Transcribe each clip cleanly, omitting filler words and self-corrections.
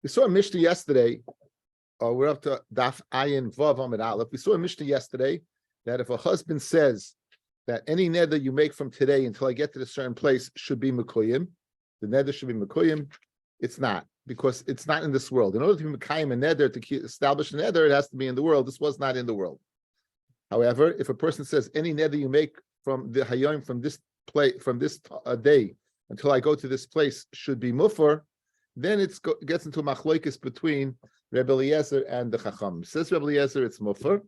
We saw a Mishnah yesterday. We're up to Daf Ayin Vav Amid Aleph. We saw a Mishnah yesterday that if a husband says that any neder you make from today until I get to a certain place should be mekuyim, the neder should be mekuyim. It's not, because it's not in this world. In order to be mekayim a neder, to establish a neder, it has to be in the world. This was not in the world. However, if a person says any neder you make from the hayom, from this place, from this day until I go to this place should be mufar, then it gets into a machloikis between Rabbi Eliezer and the Chacham. Says Rabbi Eliezer it's mufar,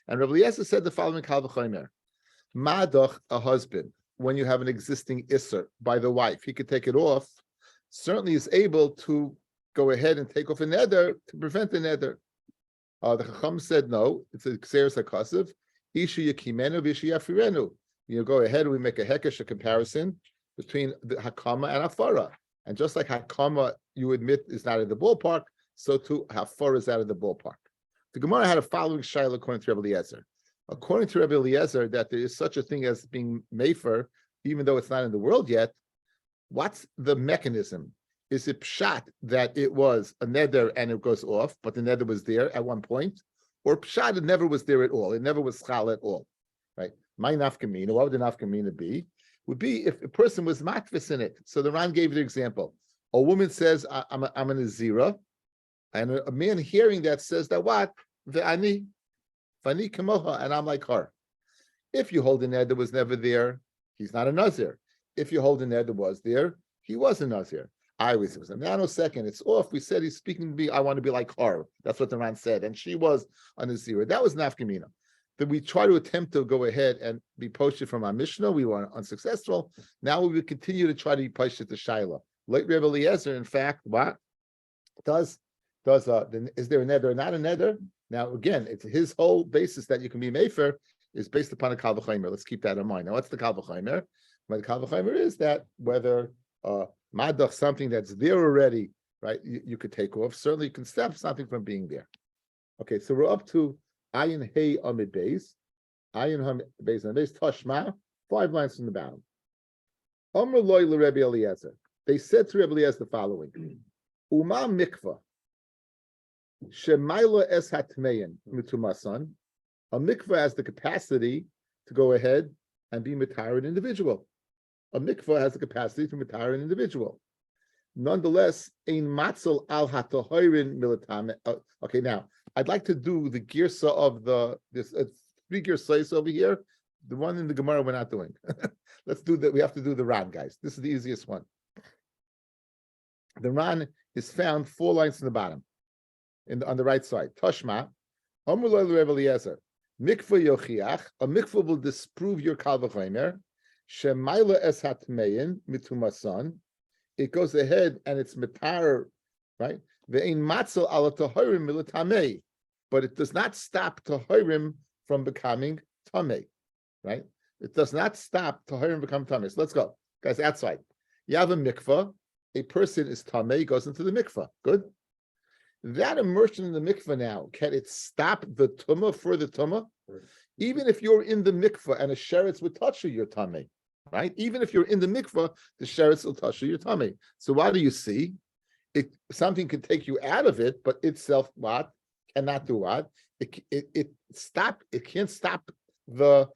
and Rabbi Eliezer said the following kal v'chomer: Madach, a husband, when you have an existing isser by the wife, he could take it off. Certainly is able to go ahead and take off a neder to prevent the neder. The Chacham said no, it's a kseres hakasiv. Ishu yakimenu v'ishu yafirenu. You go ahead and we make a hekesh, a comparison between the hakama and hafara. And just like hakama, you admit is not in the ballpark, so too hafara is out of the ballpark. The Gemara had a following shaila according to Rabbi Eliezer. According to Rabbi Eliezer, that there is such a thing as being mefer, even though it's not in the world yet. What's the mechanism? Is it pshat that it was a neder and it goes off, but the neder was there at one point? Or pshat, it never was there at all. It never was chal at all, right? My nafkamina, what would the nafkamina be? Would be if a person was matvis in it. So the Ran gave the example. A woman says, I'm a nazira, and a man hearing that says that what? Ve'ani kamoha, and I'm like her. If you hold a neder was never there, he's not a nazir. If you hold a neder was there, he was a nazir. I was a nanosecond, it's off. We said he's speaking to me, I want to be like her. That's what the Ran said. And she was a nazira. That was nafkamina. That we try to attempt to go ahead and be posted from our Mishnah. We were unsuccessful. Now we will continue to try to be posted to Shaila. Like Rabbi Eliezer, in fact, what is there a neder or not a neder? Now again, it's his whole basis that you can be mefer is based upon a kal v'chomer. Let's keep that in mind. Now, what's the kal v'chomer? Well, the kal v'chomer is that whether madach, something that's there already, right? You could take off. Certainly, you can stop something from being there. Okay, so we're up to Ayin Hey Amid Beis, Ayin Beis Amid Beis Tashma, 5 lines from the bottom. Amr loy Rabbi Eliezer. They said to Rabbi Eliezer the following: Uma mikvah shemayla es hatmeyin mitumasan. A mikvah has the capacity to go ahead and be mitar an individual. A mikvah has the capacity to mitar an individual. Nonetheless, ein matzel al hatahorin militame. Okay, now I'd like to do the girsa of this 3 girsais over here. The one in the Gemara we're not doing. Let's do that. We have to do the Ran, guys. This is the easiest one. The Ran is found 4 lines from the bottom, on the right side. Tashma, Amrullah Rebbe Eliezer, mikvah yochiach. A mikvah will disprove your kal v'chomer. Shemayla es hatmeyin mitumasan. It goes ahead and it's mitar, right? Ve'ein matzel ala tahorim militamei, but it does not stop tahorim from becoming tamei, right? It does not stop tahorim becoming tamei. So let's go, guys. Outside, you have a mikvah. A person is tamei, goes into the mikvah. Good. That immersion in the mikvah now, can it stop the tumah for the tumah? Even if you're in the mikvah and a sheretz would touch you, you're tamei. Right? Even if you're in the mikvah, the sheretz will touch your tummy. So what do you see? Something can take you out of it, but itself what? Cannot do what? It can't stop the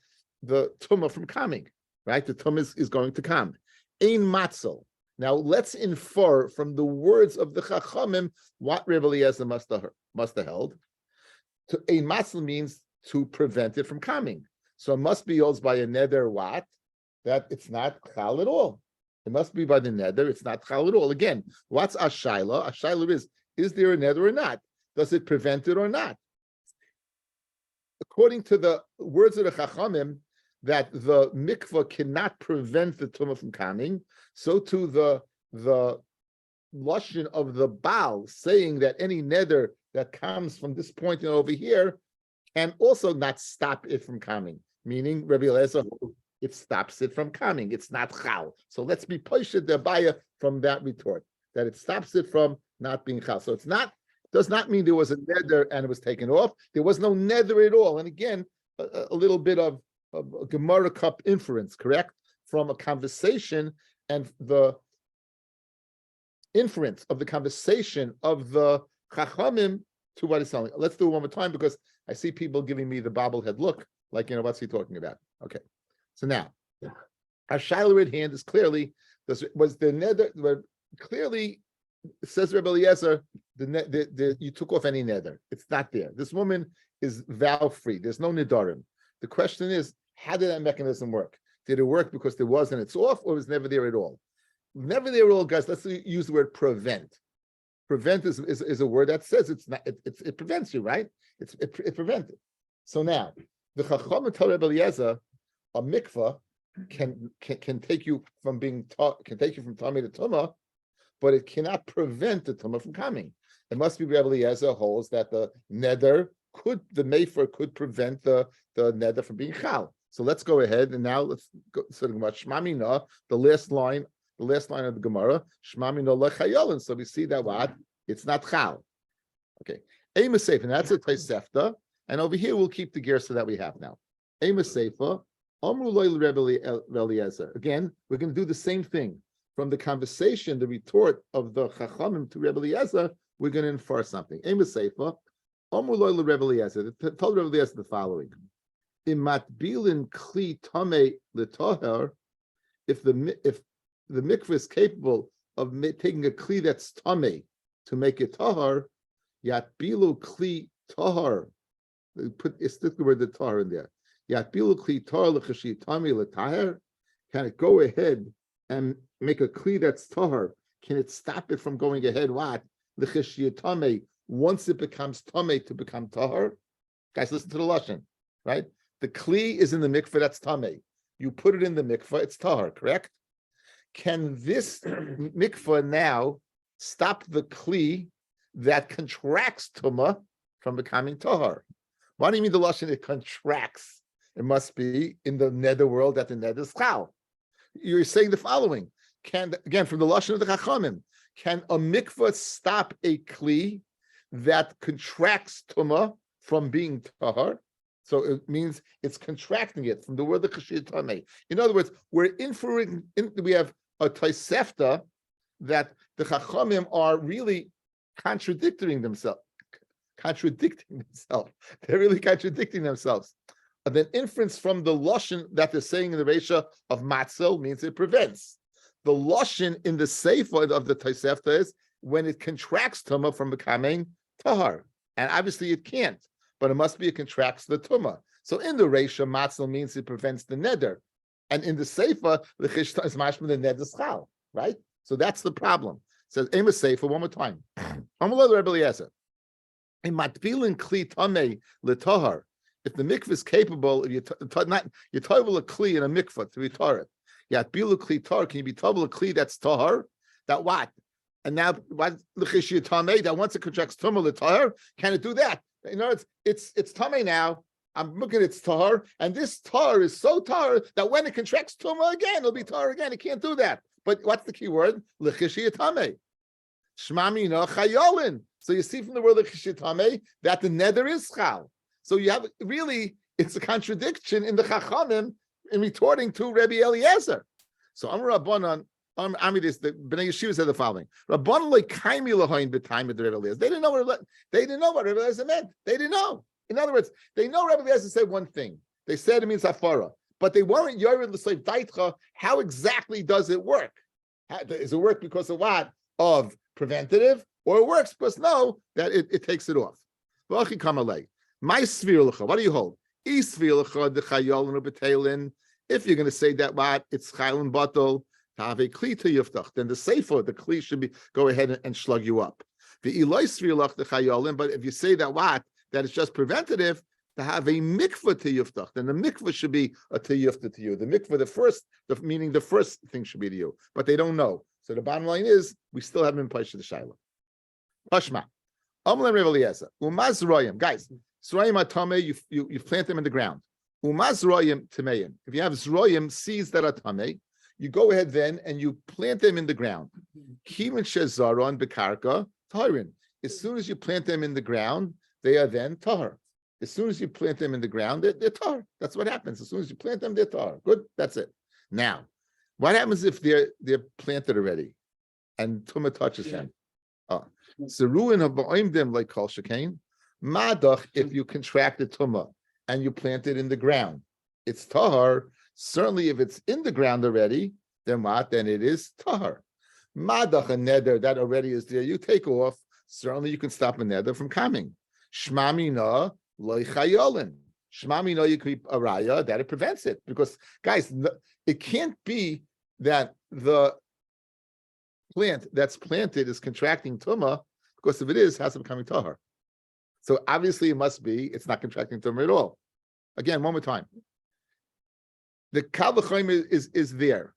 tumah from coming. Right? The tumah is going to come. Ein matzel. Now let's infer from the words of the Chachamim what Rabbi Eliezer must have held. Ein matzel means to prevent it from coming. So it must be held by a neder what? That it's not chal at all. It must be by the neder. It's not chal at all. Again, what's a shaila? A shaila is there a neder or not? Does it prevent it or not? According to the words of the Chachamim, that the mikvah cannot prevent the tumah from coming, so too the lashon of the Baal saying that any neder that comes from this point and over here can also not stop it from coming. Meaning, Rabbi Eliezer, it stops it from coming. It's not chal. So let's be poshed the baya from that retort, that it stops it from not being chal. So does not mean there was a neder and it was taken off. There was no neder at all. And again, a little bit of Gemara cup inference, correct? From a conversation and the inference of the conversation of the Chachamim to what he's telling. Let's do it one more time because I see people giving me the bobblehead look, like, what's he talking about? Okay. So now, our Shiloh at hand is clearly, was the nether, clearly, says Rabbi Eliezer, you took off any nether. It's not there. This woman is vow-free. There's no Nedarim. The question is, how did that mechanism work? Did it work because there was and it's off, or was never there at all? Never there at all, guys. Let's use the word prevent. Prevent is a word that says it's not. It prevents you, right? It prevents it. So now the Chacham tell Rabbi Eliezer, a mikvah can take you from being can take you from tummy to tumah, but it cannot prevent the tumah from coming. It must be Rabbi Eliezer holds that the neder the mefer could prevent the neder from being chal. So let's go ahead and now let's go about Shmamina, the last line of the Gemara, Shmamina lechayolin. So we see that what? It's not chal. Okay. Ema Sefer, and that's a Tosefta. And over here we'll keep the gersa that we have now. Ema Sefer, Amru loy Rebbe Eliezer. Again, we're going to do the same thing. From the conversation, the retort of the Chachamim to Rebbe Eliezer, we're going to infer something. Ema Sefer, Amru loy Rebbe Eliezer. They told Rebbe Eliezer the following. Imatbilin kli tame letoher, if the mikvah is capable of taking a kli that's tame to make it tahar, yatbilu kli tahar. Stick the word the tahar in there. Yatbilu kli tahar lechashi tame letahar. Can it go ahead and make a kli that's tahar? Can it stop it from going ahead? What lechashi tame once it becomes tame to become tahar? Guys, listen to the lashon, right? The kli is in the mikveh, that's tameh. You put it in the mikveh, it's tahar, correct? Can this mikveh now stop the kli that contracts tumah from becoming tahar? Why do you mean the lashon it contracts? It must be in the nether world that the nether is chal. You're saying the following: again from the lashon of the Chachamim, can a mikveh stop a kli that contracts tumah from being tahar? So it means it's contracting it from the word the chashir tamei. In other words, we're inferring. We have a tosefta that the chachamim are really contradicting themselves. They're really contradicting themselves. And then inference from the lashon that they're saying in the Reisha of matzel means it prevents. The lashon in the sefer of the tosefta is when it contracts tumah from becoming tahar, and obviously it can't. But it must be it contracts the tumah. So in the Reisha, matzel means it prevents the neder, and in the Sefer, the chishta is mashma the neder schal, right? So that's the problem. It says Ema Sefer one more time. Amalei Rebbe Eliezer. In matbilin kli tamei letohar. If the mikvah is capable, if you're table a kli in a mikvah to be tahar, yatbilu kli tahar. Can you be table a kli that's tahar? That what? And now what l'chishiyah tamei that once it contracts tumah letahar, can it do that? In other words, it's tamei now. I'm looking at its tar, and this tar is so tar that when it contracts tumah again, it'll be tar again. It can't do that. But what's the key word? L'chishiyah tamei. Shmamina chayolin. So you see from the word l'chishiyah tamei that the nether is chal. So you have really, it's a contradiction in the Chachamim in retorting to Rabbi Eliezer. So Amar Rabbanan. The Bnei Yeshiva said the following: Rabbanan leikaimi lahayin b'time of the Rebbe Eliezer. They didn't know what Rebbe Eliezer meant. They didn't know. In other words, they know Rebbe Eliezer said one thing. They said it means hafara, but they weren't yored l'sleif daitcha. How exactly does it work? Does it work because of what? Of preventative, or it works because that it takes it off. My svir. What do you hold? If you're going to say that what it's chayil batal. Have a kli to yiftach, then the sefer, the kli should go ahead and slug you up. But if you say that it's just preventative, to have a mikvah to yiftach, then the mikvah should be a to yiftach to you. The mikvah, meaning the first thing should be to you, but they don't know. So the bottom line is, we still haven't been placed to the shaila. Pashma, Amlan Rebbe Eliezer, Umaz Royim, guys, Zroyim atame, you plant them in the ground. Umaz Royim tameim. If you have Zroyim, seeds that are tamei, you go ahead then and you plant them in the ground. Kimin shezaron bekarka tahirin. As soon as you plant them in the ground, they are then tahar. As soon as you plant them in the ground, they're tahar. That's what happens. As soon as you plant them, they're tahar. Good. That's it. Now, what happens if they're planted already? and Tumah touches him. Zeruin ha'ba'imdim like kol shekain. Madach, if you contract the Tumah and you plant it in the ground, it's tahar. Certainly, if it's in the ground already, then what? Then it is tahar. Madach a neder that already is there. You take off. Certainly, you can stop a neder from coming. Shmamina loy chayolin. Shmamina you keep a raya that it prevents it, because guys, it can't be that the plant that's planted is contracting tumah, because if it is, it has to become tahar. So obviously, it must be it's not contracting tumah at all. Again, one more time. The kal v'chomer is there.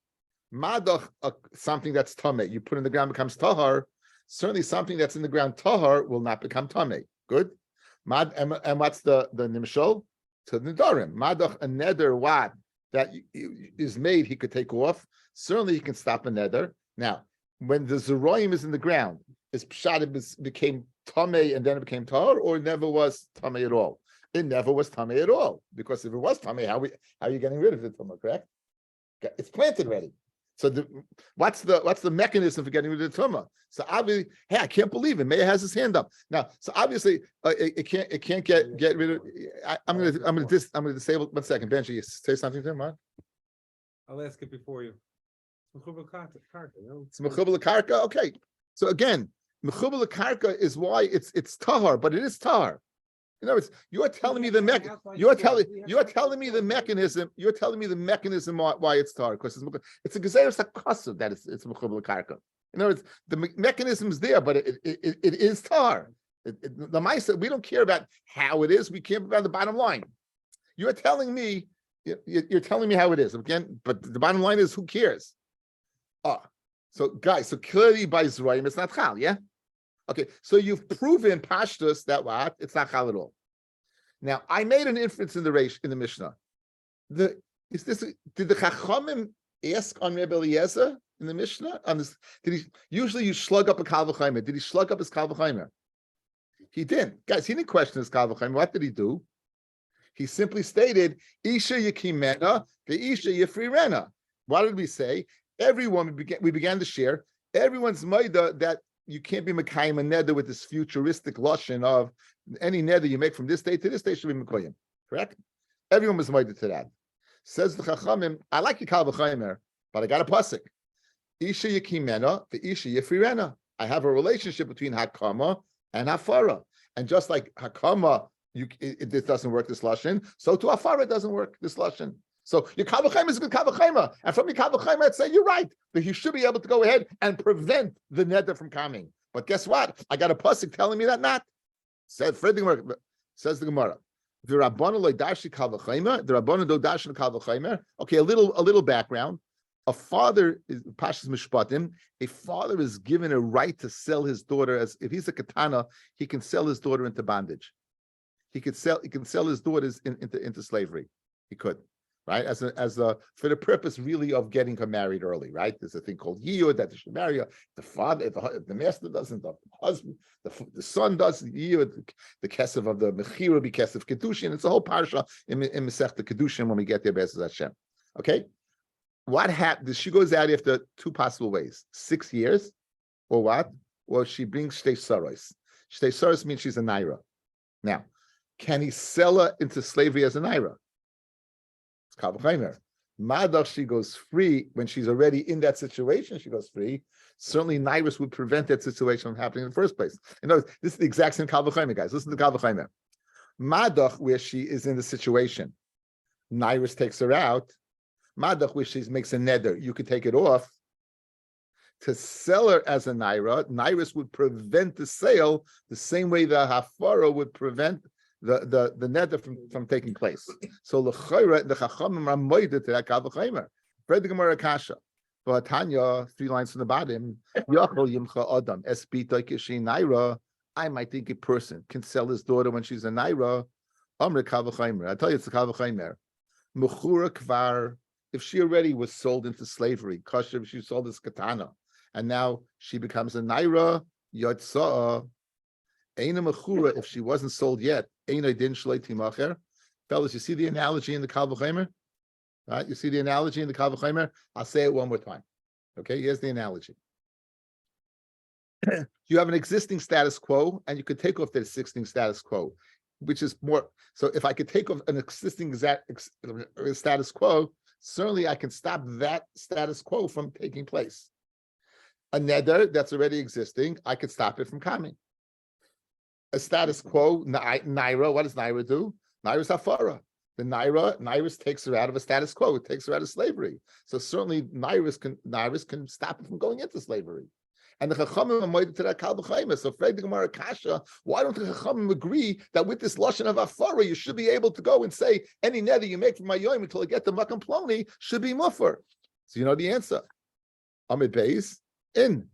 Madach, something that's tameh, you put in the ground becomes tahar. Certainly, something that's in the ground tahar will not become tameh. Good. And what's the nimshol? To the Nedarim. Madach, a neder what that is made, he could take off. Certainly, he can stop a neder. Now, when the zeroim is in the ground, is pshat it became tameh and then it became tahar, or it never was tameh at all? It never was tameh at all, because if it was tameh, how are you getting rid of the tumah? Correct? It's planted ready. So what's the mechanism for getting rid of the tumah? So obviously, hey, I can't believe it. Meir has his hand up now. So obviously, it can't get rid of. I'm gonna disable. 1 second, Benji, you say something to him, huh? I'll ask it before you. It's mechubel karka. Okay. So again, mechubel karka is why it's tahar, but it is tahar. In other words, you're telling me the mechanism. You're telling me the mechanism why it's tahar, because it's a gezeres hakasud that it's mechubel karka. In other words, the mechanism is there, but it is tahar. The ma'aseh, we don't care about how it is. We care about the bottom line. You're telling me how it is again, but the bottom line is, who cares? So guys, so clearly by Zerayim it's not chal, yeah. Okay, so you've proven pashtus that what? It's not chal at all. Now, I made an inference in the Mishnah. Did the Chachamim ask on Rebbe Eliezer in the Mishnah? Usually you slug up a kal v'chaymer. Did he slug up his kal v'chaymer? He didn't. Guys, he didn't question his kal v'chaymer. What did he do? He simply stated, Isha yekimena, the Isha yefrirena. What did we say? Everyone, we began to share, everyone's maida that you can't be Mekayim a neder with this futuristic lashon of any neder you make from this day to this day should be Mekayim. Correct? Everyone was maida to that. Says the Chachamim, I like your kal v'chaymer, but I got a pasuk. Isha yekimena, the Isha yefrirena. I have a relationship between hakama and hafara. And just like hakama, it doesn't work this lashon, so to hafara it doesn't work this lashon. So your kal v'chaymer is a good kal v'chaymer, and from your kal v'chaymer, I'd say you're right, that you should be able to go ahead and prevent the neder from coming. But guess what? I got a pasuk telling me that not. Says the Gemara. The Rabbanu lo dashi kal v'chaymer. The Rabbanu do dashi kal v'chaymer. Okay, a little background. A father is Pashas Mishpatim. A father is given a right to sell his daughter, as if he's a katana, he can sell his daughter into bondage. He can sell his daughters into slavery. He could. Right, as for the purpose really of getting her married early, right? There's a thing called yiyud that they should marry her. The father, if the master doesn't, the husband, the son does the yiyud. The kesef of the mechira will be kesef kedushin. It's a whole parsha in Masechta Kedushin when we get there. Be'ezus Hashem. Okay, what happened? She goes out after two possible ways: 6 years, or what? Or she brings shtei saros. Shtei saros means she's a naira. Now, can he sell her into slavery as a naira? Kal v'chaymer. Madach, she goes free when she's already in that situation. She goes free. Certainly, Nairus would prevent that situation from happening in the first place. In other words, this is the exact same kal v'chaymer, guys. Listen to kal v'chaymer. Madach, where she is in the situation, Nairus takes her out. Madach, where she makes a neder, you could take it off. To sell her as a naira, Nairus would prevent the sale the same way the hafara would prevent the neder from taking place. So the chachamim are moided to that kal v'chaymer. Read the Gemara Kasha. But Tanya, 3 lines from the bottom, Yachol yimcha adam espita kishi naira. I might think a person can sell his daughter when she's a naira. Amr kal v'chaymer. I tell you, it's a kal v'chaymer. Mechura kvar. If she already was sold into slavery, kasher, she sold as katana, and now she becomes a naira yotza'a. Eina mechura, if she wasn't sold yet, eina din shlei timacher. Fellas, you see the analogy in the kal v'chaymer? Right? You see the analogy in the kal v'chaymer? I'll say it one more time. Okay, here's the analogy. you have an existing status quo, and you could take off the existing status quo, which is more. So if I could take off an existing status quo, certainly I can stop that status quo from taking place. A neder that's already existing, I could stop it from coming. A status quo, naira, what does naira do? Naira is hafara. The naira takes her out of a status quo. It takes her out of slavery. So certainly naira can stop it from going into slavery. And the Chachamim are moed to that kal b'chayma. So Freg the Gemara Kasha, why don't the Chachamim agree that with this lashon of afara, you should be able to go and say any nether you make from my yom until I get to makam ploni should be mufar? So you know the answer. Amid Beis in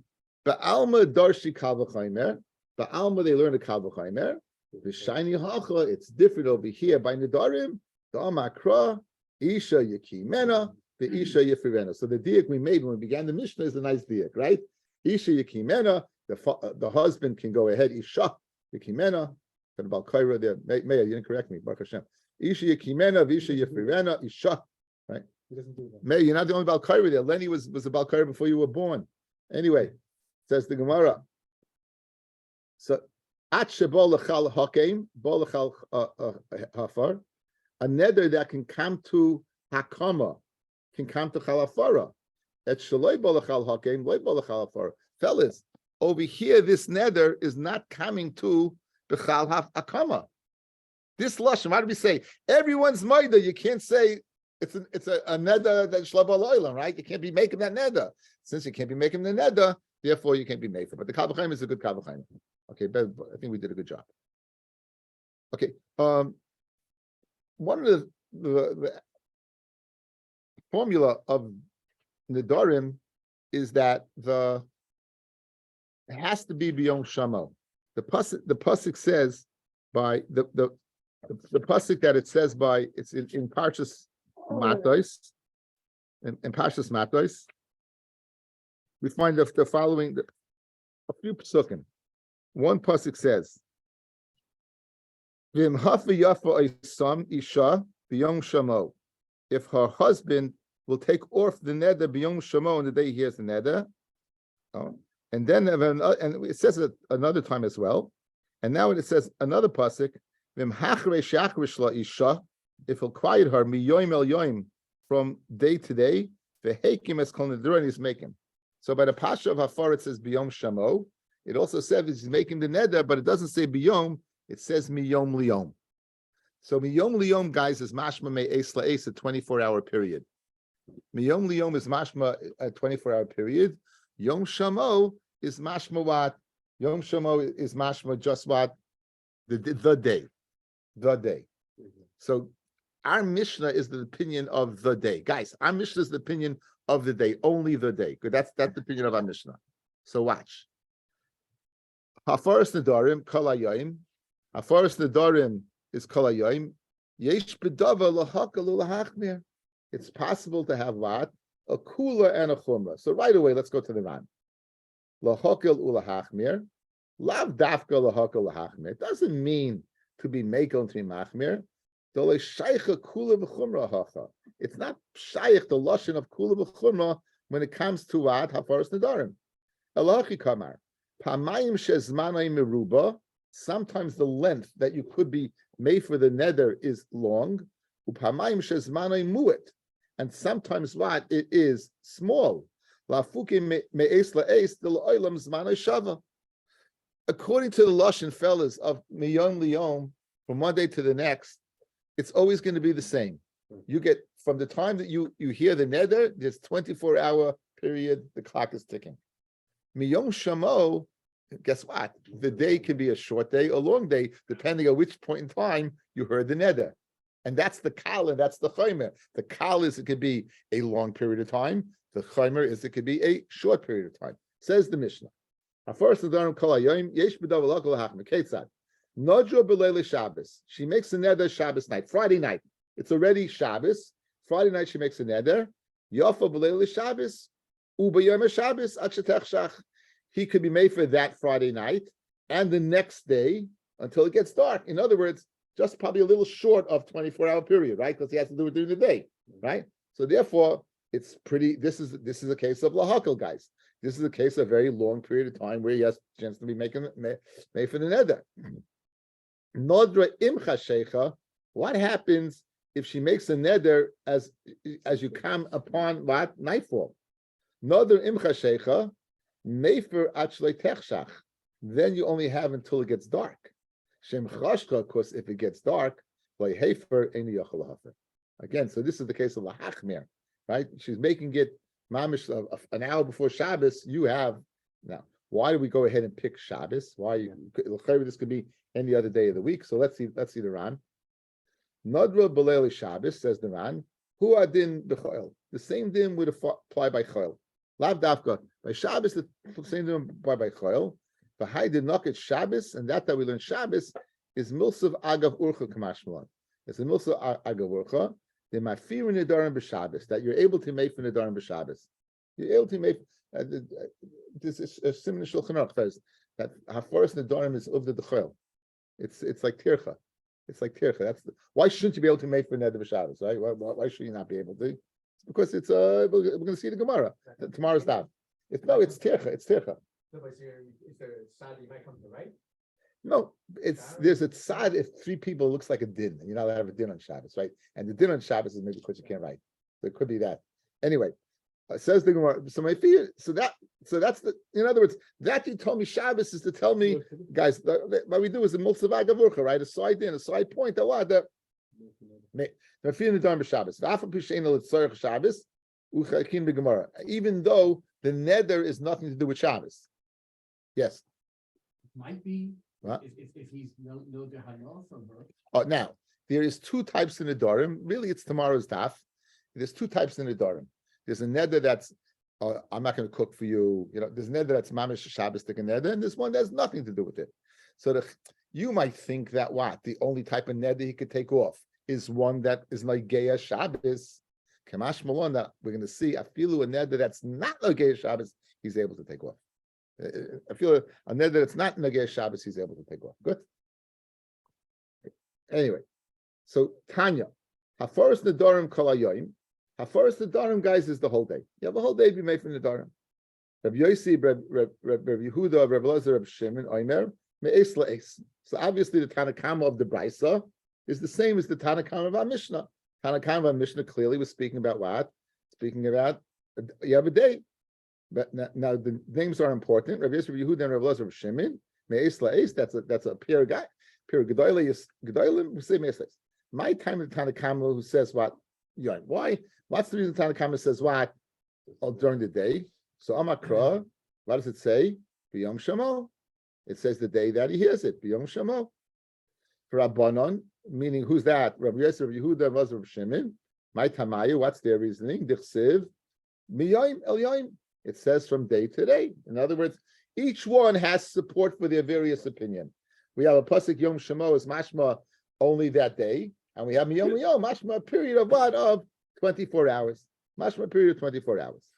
Ba'alma darshi kal b'chaymer. Ba'alma they learn the kal b'chaymer. The shiny hacha, it's different over here by Nedarim. The amakra isha yakimena, the isha yefirena. So the diak we made when we began the Mishnah is a nice diak, right? Isha yakimena, the husband can go ahead. Isha yakimena. About Kaira there. May you didn't correct me. Baruch Hashem. Isha yakimena, visha yefirena, isha. Right? He doesn't do that. May you're not the only Bal Kaira there. Lenny was a Bal Kaira before you were born. Anyway, says the Gemara. So at shebol lechal hakem, bol lechal hafar, a neder that can come to hakama, can come to chalafara. At shaloi bol lechal hakem, loy bol lechal hafar. Fellas, over here, this neder is not coming to bechal hakama. This lashon, why do we say everyone's maida? You can't say it's a neder that shlabal oilam, right? You can't be making that neder. Since you can't be making the neder, therefore you can't be made for. But the kal b'chayim is a good kal b'chayim. Okay, but I think we did a good job. Okay, one of the formula of Nedarim is that it has to be beyond Shamo. The pasuk says by the pasuk that it says by it's in Parshas Matos, in Parshas Matos. We find the following a few psukim. One pasuk says, "V'im hafa yafa isam isha b'yom shamo." If her husband will take off the neder b'yom shamo on the day he hears the neder, and then and it says it another time as well, and now it says another pasuk, "V'im hachrei shachrish la isha." If he'll quiet her miyom el yom from day to day, v'hekim es kol nederin he's making. So by the pasha of hafar it says b'yom shamo. It also says he's making the neder, but it doesn't say biyom. It says miyom liyom. So miyom liyom, guys, is mashma me es la es, a 24-hour period. Miyom liyom is mashma a 24-hour period. Yom shamo is mashma what? Yom shamo is mashma just what? The day. The day. So our Mishnah is the opinion of the day. Guys, our Mishnah is the opinion of the day, only the day. Good, that's the opinion of our Mishnah. So watch. Hafaras Nedarim kol hayom. Hafaras Nedarim is kol hayom. Yesh bedava lahakal ulahachmir. It's possible to have what? A kula and a chumrah. So right away, let's go to the Ran. Lahakal ulahachmir. Lav dafka lahakal ulahachmir. It doesn't mean to be mekel and to be machmir. It's not shaykh the lashon of kula v'chumrah when it comes to what? Hafaras Nedarim. Elachi kamar. Sometimes the length that you could be made for the neder is long, and sometimes what it is small. According to the lashon fellas of miyom liyom, from one day to the next, it's always going to be the same. You get from the time that you hear the neder, there's 24-hour period, the clock is ticking. Miyom shamo, guess what? The day can be a short day, a long day, depending on which point in time you heard the neder. And that's the kal, and that's the chaymer. The kal is it could be a long period of time. The chaymer is it could be a short period of time. Says the Mishnah. She makes a neder Shabbos night, Friday night. It's already Shabbos. Friday night she makes a neder. Yafa b'leil Shabbos. Shabbos, he could be made for that Friday night and the next day until it gets dark. In other words, just probably a little short of 24-hour period, right? Because he has to do it during the day, right? So therefore, it's pretty. This is a case of lahakal, guys. This is a case of a very long period of time where he has a chance to be made for the neder. Nodra imcha shecha. What happens if she makes a neder as you come upon what nightfall? Nodra imcha shecha mefer achlei techshach. Then you only have until it gets dark. Shem chashka, of course, if it gets dark, like hefer any yachal hafer. Again, so this is the case of lahachmir, right? She's making it mamish an hour before Shabbos. You have now. Why do we go ahead and pick Shabbos? Why this could be any other day of the week? So let's see the Ran. Nadra b'leili Shabbos, says the Ran. Hu adin b'choil. The same din would apply by choil. Lav dafka by Shabbos. The same din apply by choil. But Hai did not get Shabbos, and that we learn Shabbos is milsav agav urcha kamashmalan. It's a milsav agav urcha. The mafir nedarim b'Shabbos that you're able to make for nedarim b'Shabbos. You're able to make. This is a similar Shulchan Aruch says that haforas nedarim is of the dechol. It's like tircha. It's like tircha. Why shouldn't you be able to make for neder b'Shabbos? Right? Why should you not be able to? It's because it's we're going to see the Gemara tomorrow's daf. It's tircha. It's tircha. No, but is there a side you might come to right? No, there's a tzad if three people looks like a din, and you're not allowed to have a din on Shabbos, right? And the din on Shabbos is maybe because you can't write. So it could be that. Anyway, says the Gemara. So my fear. So that's the. In other words, that you told me Shabbos is to tell me, guys, what we do is a multzav agavurcha, right? A side din, a side point. That what the. My fear in the darn Shabbos. Shabbos. Even though the neder is nothing to do with Shabbos. Yes. Might be. What? If he's no dehanol from her. Oh, now there is two types in Nedarim. Really, it's tomorrow's daf. There's two types in Nedarim. There's a neder that's I'm not going to cook for you. You know, there's a neder that's mamish Shabbos stick neder, and there's one that has nothing to do with it. So you might think that the only type of neder he could take off is one that is like Geya Shabbos. Kamash Malon that we're going to see. I feel a neder that's not like Geya Shabbos, he's able to take off. I feel a neder that's not Nageh Shabbos, he's able to take off. Good. Anyway, so Tanya, Haforas Nedarim Kol Hayoim. Haforas Nedarim, guys, is the whole day. You have a whole day to be made from Nedarim. Rabbi Yossi, Rabbi Yehuda, Rabbi Elazar, Rabbi Shimon, Omer, Me'es La'es. So obviously the Tanakama of the Brisa is the same as the Tanakama of our Mishnah. Tanakama of our Mishnah clearly was speaking about what? Speaking about you have a day. But now the names are important. Rabbi Yossi, Rabbi Yehuda, and Rabbi Elazar, Rabbi Shimon, Me'es La'es. That's a peer guy. Peer Gedolim. We say Me'es La'es. My time of the Tanakama who says what? Why? What's the reason Tanakama says what during the day? So Amakra, what does it say? B'yom Shamo. It says the day that he hears it. B'yom Shamo. For Rabbanon, meaning who's that? Rabbi Yosef, Rabbi Yehuda, Rabbi Shimon. My Tamayu, what's their reasoning? Dichsiv Miyayim El Yayim. It says from day to day. In other words, each one has support for their various opinion. We have a pasuk Yom Shamo is mashma only that day, and we have Miyom Yom mashma a period of what? Of 24 hours. Mashma period of 24 hours.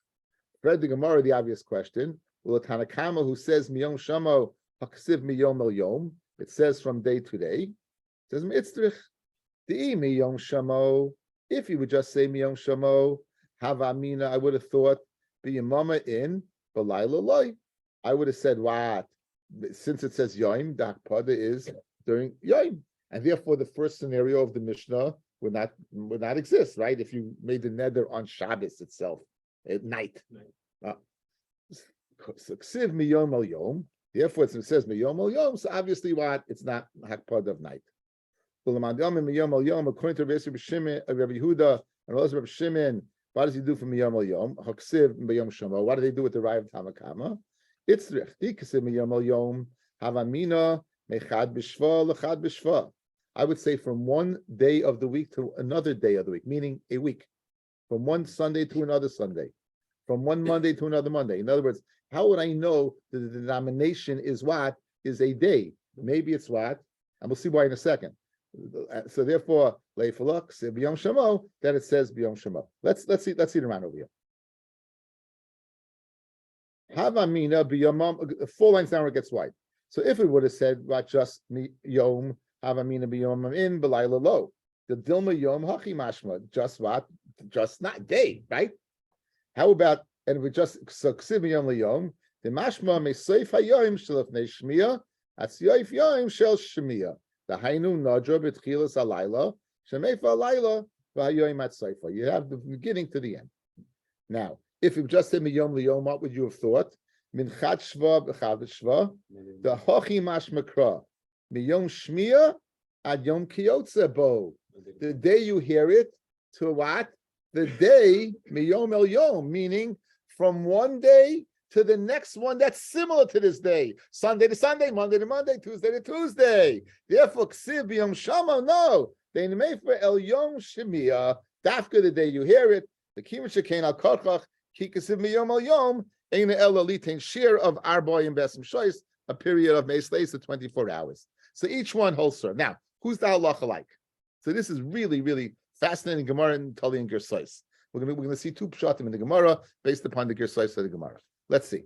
Read the Gemara, the obvious question. Well, a Tanakama who says Miyom Shamo Haksiv Miyom El Yom, it says from day to day. It says Mitzrich. The Miyom Shamo. If you would just say Miyom Shamo, Havamina, I would have thought B'yamama in B'layla Loi. I would have said what? Since it says Yom, the Hakpada is during Yom, and therefore the first scenario of the Mishnah would not exist, right? If you made the neder on Shabbos itself at night. So ksiv miyom el yom. Therefore, it says miyom el yom. So obviously, what? It's not hakpad of night. Miyom el yom. According to Rabbi Yehuda and also Rabbi Shimon, what does he do for miyom el yom? Haksiv miyom shamo. What do they do with the Raya of Tamakama? It's rechti ksiv miyom el yom. Havamina mechad b'shva lechad b'shva. I would say from one day of the week to another day of the week, meaning a week. From one Sunday to another Sunday. From one Monday to another Monday. In other words, how would I know that the denomination is what? Is a day. Maybe it's what? And we'll see why in a second. So therefore, leifalak, b'yom shamo, then it says b'yom shamo. Let's see the round over here. Havamina b'yomam, 4 lines down where it gets wide. So if it would have said what just yom, Havamina b'yomam in b'layla lo. The Dilma Yom Hachi Mashma, just what? Just not day, right? How about and we just so ksiv miyom liyom. The mashma meseif hayoim shelafnei shmiya atziyoif yoim shel shmiya. The hainu nadra b'tchilas alayla shemeifa alayla v'hayoim atzayfa. You have the beginning to the end. Now, if you just said miyom liyom, what would you have thought? Min chat shva b'chad shva. The hochi mashmakra miyom shmiya ad yom kiyotze bo. The day you hear it to what? The day miyom el yom, meaning from one day to the next one that's similar to this day. Sunday to Sunday, Monday to Monday, Tuesday to Tuesday. Therefore, ksiv b'yom shama, no. They mefer el yom shemiya. Dafka the day you hear it. The kimin shekain al kochach ki ksiv b'yom el yom ein el alitain shir of arboy and besim shois, a period of meisleis of 24 hours. So each one holds serve. Now, who's the halacha like? So this is really, really fascinating Gemara and Tali and Gersais. We're going to see two pshatim in the Gemara based upon the Gersais of the Gemara. Let's see.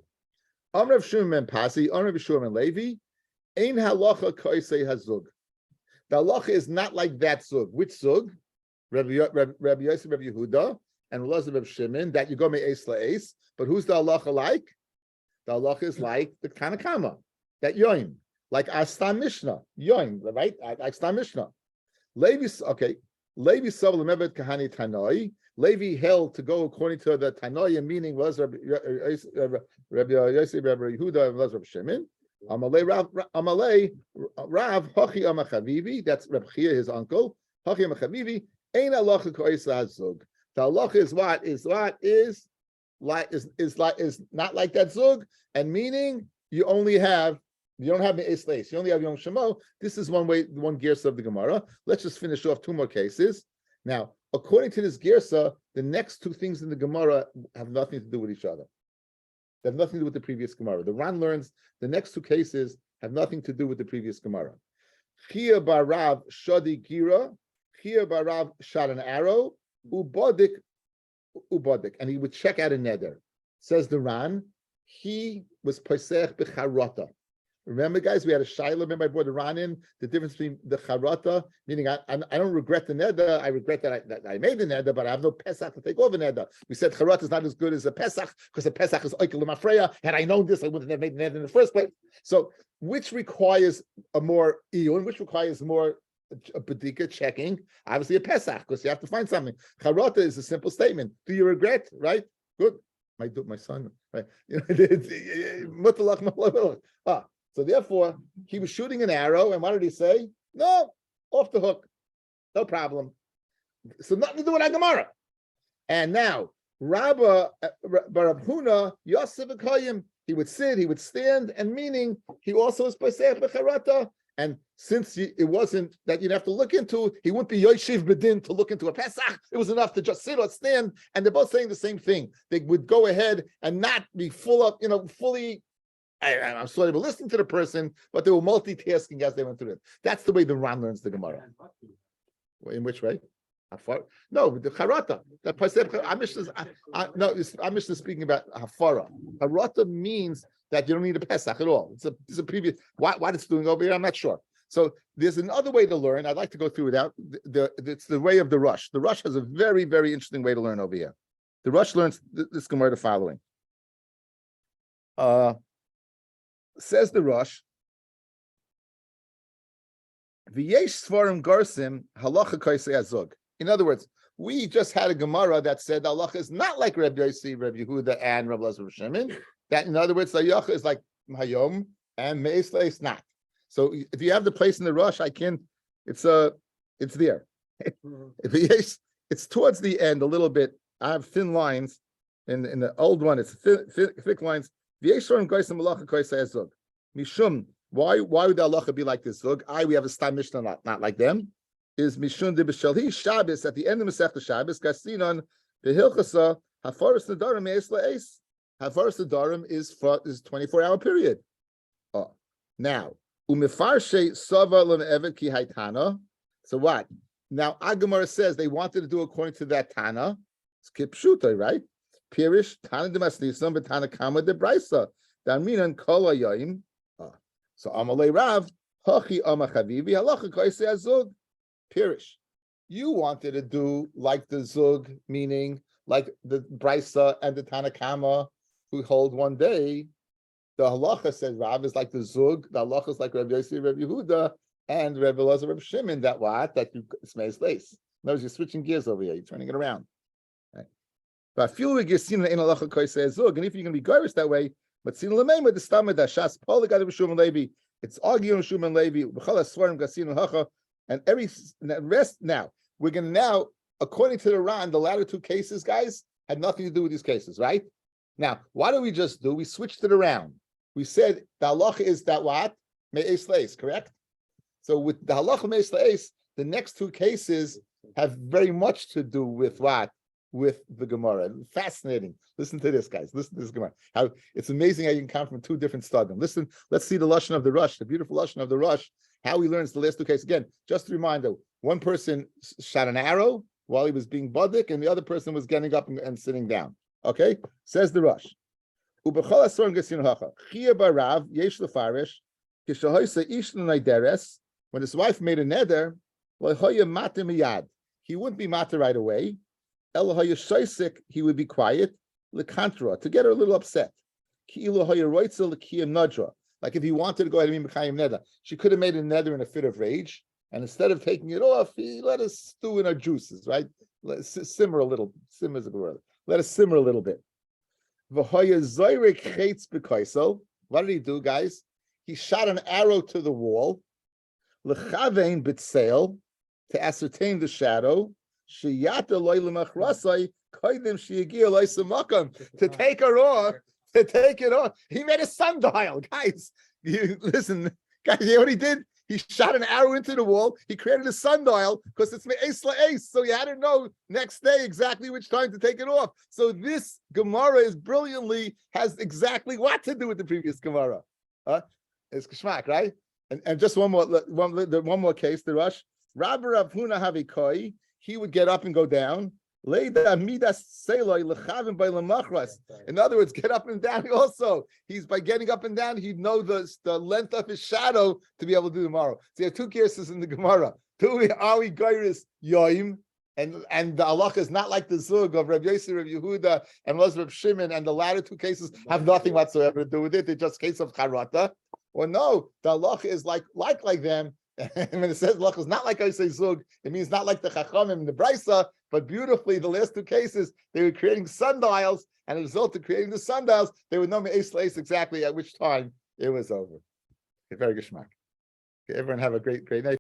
Amr of Shum and Pasi, Amr of Shum and Levi, Ein halacha koisei hazug. The halacha is not like that zug. Which zug? Rabbi Yosef, Rabbi Yehuda, and Elazar of Shimon, that you go me ace la ace. But who's the halacha like? The halacha is like the Tanakama, that yoim, like Astam Mishnah, yoim, right? Astam Mishnah. Levi, okay. Levi Sav Lemevet Kahani Tanoi. Levi held to go according to the Tanoia, meaning was Rabbi Yosef, Rabbi Yehuda, and was Rabbi Shimon. Amalei Rav Hachi Amachavivi. That's Rabbi Chia, his uncle. Hachi Amachavivi. Ein halacha koisa hazug. The halacha is not like that zug, and meaning you don't have the esleis. You only have Yom Shemo. This is one gersa of the Gemara. Let's just finish off two more cases. Now, according to this gersa, the next two things in the Gemara have nothing to do with each other. They have nothing to do with the previous Gemara. The Ran learns the next two cases have nothing to do with the previous Gemara. Chia barav shadi gira, Chia barav shot an arrow, ubodik, and he would check out a neder. Says the Ran, he was posech b'charata. Remember, guys, we had a shaila. Remember, I brought the Ran in, the difference between the charata, meaning I don't regret the neder. I regret that I made the neder, but I have no pesach to take over neder. We said charata is not as good as a pesach because the pesach is oikel l'mafreya. Had I known this, I wouldn't have made the neder in the first place. So, which requires a more iyun, which requires more a bedika checking? Obviously, a pesach because you have to find something. Charata is a simple statement. Do you regret? Right? Good. My son. Right? So therefore, he was shooting an arrow, and what did he say? No, off the hook, no problem. So nothing to do with our Gemara. And now, Rabbi Huna Yosef Akoyim, he would sit, he would stand, and meaning he also was Pesach Becharata. And since it wasn't that you'd have to look into, he wouldn't be Yoshiv Bedin to look into a Pesach. It was enough to just sit or stand, and they're both saying the same thing. They would go ahead and not be fully. I'm sorry for listening to the person, but they were multitasking as they went through it. That's the way the Ran learns the Gemara. In which way? No, the Charata. I'm just speaking about Hafara. Charata means that you don't need a Pesach at all. It's a previous. What it's doing over here, I'm not sure. So there's another way to learn. I'd like to go through it out. It's the way of the Rush. The Rush has a very, very interesting way to learn over here. The Rush learns this Gemara the following. Says the Rush, V'yesh svarim garsim halacha kaisei azug. In other words, we just had a Gemara that said halacha is not like Rabbi Yossi, Rabbi Yehuda, and Rabbi Elazar of Shimon. That, in other words, the halacha is like hayom and meisla is not. So if you have the place in the Rush, it's there. It's towards the end a little bit. I have thin lines. In the old one, it's thick lines. Mishum, why would the halacha be like this? Zug, we have a stam mishnah not like them. Is Mishum de B'Shalhi Shabbos at the end of Masechta Shabbos? Kasinon the Hilchasa Hafaras Nedarim Eisla Eis. Hafaras Nedarim is 24-hour period. Now Umefarshe Sava Lemevet Ki Haitana. So what? Now Agamara says they wanted to do according to that Tana. It's Kipshuta, right? Pirish Tana de Masnisam Tana Kama de Brisa. Daminan Kol Hayim. So Amalei Rav Hachi Amachavivi Halacha Kaisei Azug. Pirish. You wanted to do like the Zug, meaning like the Brisa and the Tanakama who hold one day. The halacha says Rav is like the Zug. The halacha is like Rabbi Yossi, Rabbi Yehuda, and Rabbi Elazar, Rabbi Shimon. That you smells lace. In other words, you're switching gears over here. You're turning it around. Right? But I feel like you're seeing in halacha koisei Zug, and if you're going to be garish that way, but seeing lemay with the stomach that shas Paul got Shimon Levi. It's arguing Shimon Levi. And every rest now, we're going to now, according to the Ran, the latter two cases, guys, had nothing to do with these cases, right? Now, what do we just do? We switched it around. We said the halacha is that what? Me'es leis, correct? So with the halacha me'es leis, the next two cases have very much to do with what? With the Gemara. Fascinating. Listen to this, guys. Listen to this Gemara. How it's amazing how you can come from two different stadium. Listen, let's see the Lashon of the Rush, the beautiful Lashon of the Rush, how he learns the last two cases. Again, just a reminder, one person shot an arrow while he was being badik, and the other person was getting up and sitting down. Okay? Says the Rush. When his wife made a neder, he wouldn't be matter right away. He would be quiet, to get her a little upset. Like if he wanted to go ahead and be mekayim neder, she could have made a neder in a fit of rage, and instead of taking it off, he let us stew in our juices, right? Let us simmer a little. Simmer is a good word. Let us simmer a little bit. What did he do, guys? He shot an arrow to the wall, to ascertain the shadow, to take her off, to take it off. He made a sundial, guys. Listen, guys, you know what he did? He shot an arrow into the wall. He created a sundial because it's me'es la'es. So you had to know next day exactly which time to take it off. So this Gemara has exactly what to do with the previous Gemara. It's kishmak, right? And just one more case, the Rush. Rabbi Rav Huna Havikoi, he would get up and go down. In other words, get up and down also. He's by getting up and down, he'd know the length of his shadow to be able to do tomorrow. So you have two cases in the Gemara. Are we Gairis Yoim? And the halacha is not like the Zug of Rabbi Yossi, Rabbi Yehuda, and Rabbi Shimon, and the latter two cases have nothing whatsoever to do with it. They're just case of charata. Or no, the halacha is like them. And when it says halacha is not like I say Zug, it means not like the Chachamim and the Brisa, but beautifully, the last two cases, they were creating sundials, and as a result of creating the sundials, they would know me'es leis exactly at which time it was over. Okay, very good shmak. Okay, everyone have a great night.